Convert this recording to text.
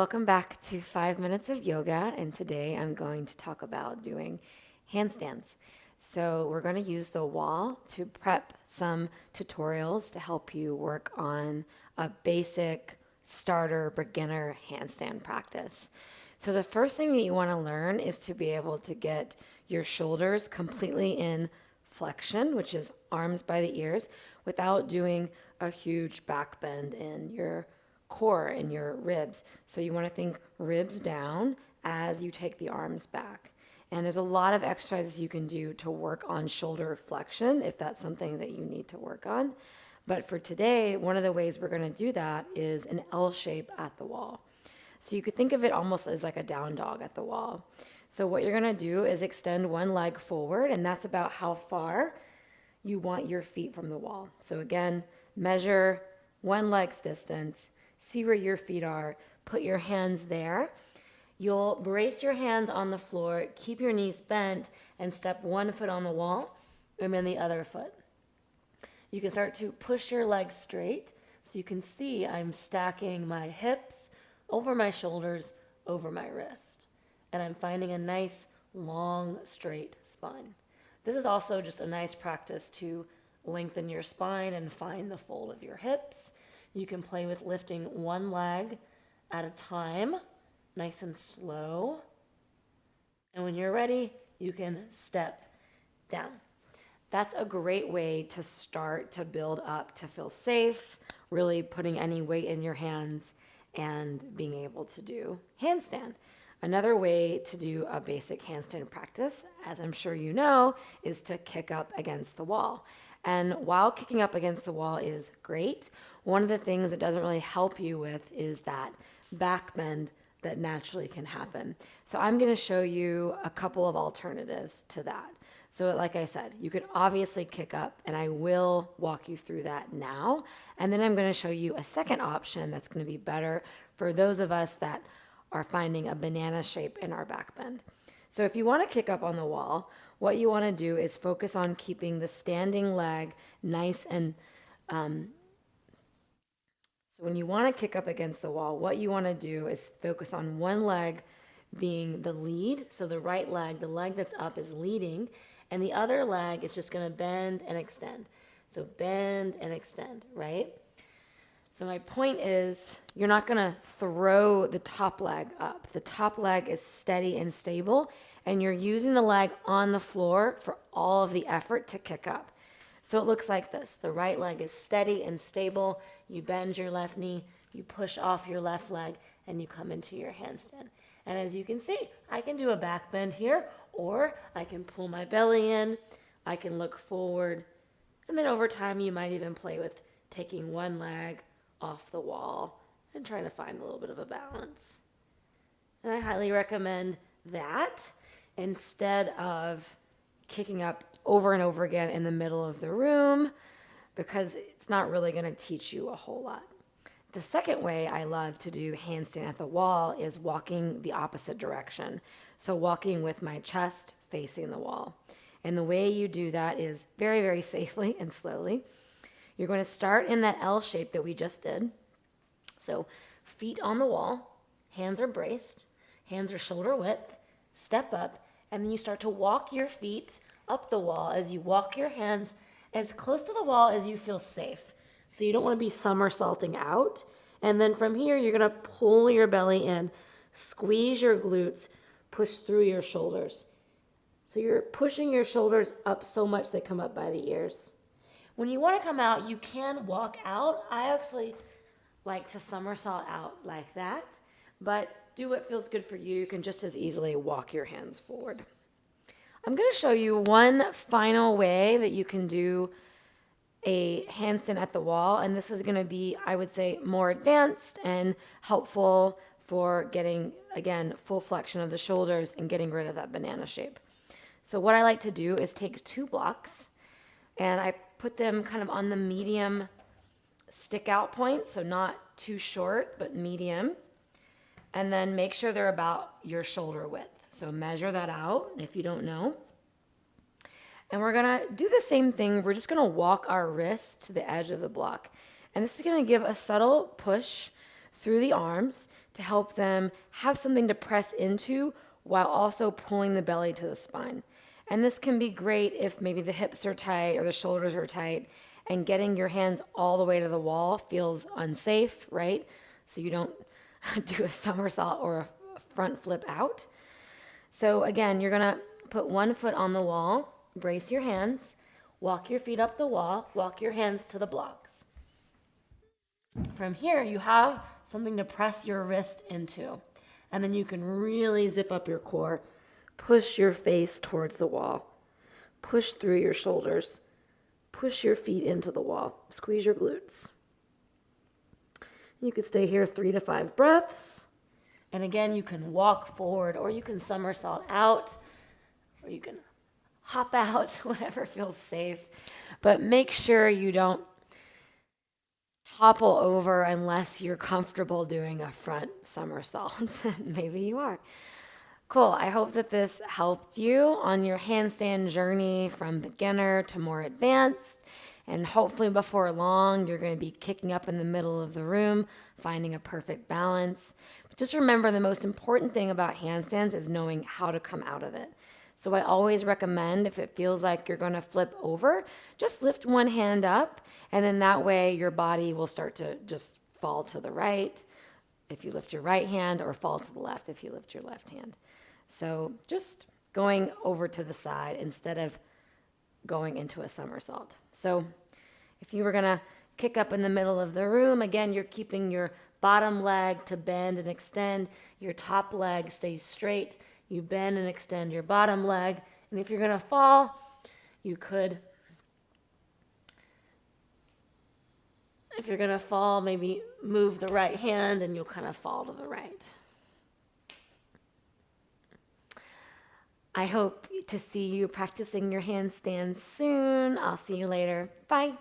welcome back to 5 minutes of yoga, and today I'm going to talk about doing handstands. So we're going to use the wall to prep some tutorials to help you work on a basic starter beginner handstand practice. So the first thing that you want to learn is to be able to get your shoulders completely in flexion, which is arms by the ears, without doing a huge back bend in your core and your ribs. So you want to think ribs down as you take the arms back. And there's a lot of exercises you can do to work on shoulder flexion if that's something that you need to work on. But for today, one of the ways we're going to do that is an L shape at the wall. So you could think of it almost as like a down dog at the wall. So what you're going to do is extend one leg forward, and that's about how far you want your feet from the wall. So again, measure one leg's distance, see where your feet are, put your hands there. You'll brace your hands on the floor, keep your knees bent, and step one foot on the wall, and then the other foot. You can start to push your legs straight, so you can see I'm stacking my hips over my shoulders, over my wrist. And I'm finding a nice, long, straight spine. This is also just a nice practice to lengthen your spine and find the fold of your hips. You can play with lifting one leg at a time, nice and slow. And when you're ready, you can step down. That's a great way to start to build up to feel safe, really putting any weight in your hands and being able to do handstand. Another way to do a basic handstand practice, as I'm sure you know, is to kick up against the wall. And while kicking up against the wall is great, one of the things it doesn't really help you with is that back bend that naturally can happen. So I'm going to show you a couple of alternatives to that. So like I said, you could obviously kick up, and I will walk you through that now. And then I'm going to show you a second option that's going to be better for those of us that are finding a banana shape in our back bend. So if you want to kick up on the wall, what you want to do is focus on keeping the standing leg nice and so when you want to kick up against the wall, what you want to do is focus on one leg being the lead. So the right leg, the leg that's up, is leading, and the other leg is just going to bend and extend. So bend and extend, right? So my point is, you're not going to throw the top leg up. The top leg is steady and stable, and you're using the leg on the floor for all of the effort to kick up. So it looks like this. The right leg is steady and stable. You bend your left knee, you push off your left leg, and you come into your handstand. And as you can see, I can do a back bend here, or I can pull my belly in, I can look forward, and then over time you might even play with taking one leg off the wall and trying to find a little bit of a balance. And I highly recommend that instead of kicking up over and over again in the middle of the room, because it's not really going to teach you a whole lot. The second way I love to do handstand at the wall is walking the opposite direction. So walking with my chest facing the wall. And the way you do that is very, very safely and slowly. You're going to start in that L shape that we just did. So feet on the wall, hands are braced, hands are shoulder width, step up, and then you start to walk your feet up the wall as you walk your hands as close to the wall as you feel safe. So you don't want to be somersaulting out. And then from here, you're going to pull your belly in, squeeze your glutes, push through your shoulders. So you're pushing your shoulders up so much they come up by the ears. When you want to come out, you can walk out. I actually like to somersault out like that, but do what feels good for you. You can just as easily walk your hands forward. I'm going to show you one final way that you can do a handstand at the wall, and this is going to be, I would say, more advanced and helpful for getting, again, full flexion of the shoulders and getting rid of that banana shape. So what I like to do is take 2 blocks, and I put them kind of on the medium stick out point, so not too short, but medium, and then make sure they're about your shoulder width. So measure that out if you don't know. And we're going to do the same thing. We're just going to walk our wrist to the edge of the block. And this is going to give a subtle push through the arms to help them have something to press into while also pulling the belly to the spine. And this can be great if maybe the hips are tight or the shoulders are tight, and getting your hands all the way to the wall feels unsafe, right? So you don't do a somersault or a front flip out. So again, you're gonna put one foot on the wall, brace your hands, walk your feet up the wall, walk your hands to the blocks. From here, you have something to press your wrist into. And then you can really zip up your core, push your face towards the wall, push through your shoulders, push your feet into the wall, squeeze your glutes. You could stay here 3 to 5 breaths. And again, you can walk forward, or you can somersault out, or you can hop out, whatever feels safe. But make sure you don't topple over unless you're comfortable doing a front somersault. Maybe you are. Cool. I hope that this helped you on your handstand journey from beginner to more advanced. And hopefully before long, you're going to be kicking up in the middle of the room, finding a perfect balance. But just remember, the most important thing about handstands is knowing how to come out of it. So I always recommend, if it feels like you're going to flip over, just lift one hand up, and then that way your body will start to just fall to the right if you lift your right hand, or fall to the left if you lift your left hand. So just going over to the side instead of going into a somersault. So if you were going to kick up in the middle of the room, again, you're keeping your bottom leg to bend and extend. Your top leg stays straight. You bend and extend your bottom leg. And if you're going to fall, you could, if you're going to fall, maybe move the right hand and you'll kind of fall to the right. I hope to see you practicing your handstands soon. I'll see you later. Bye.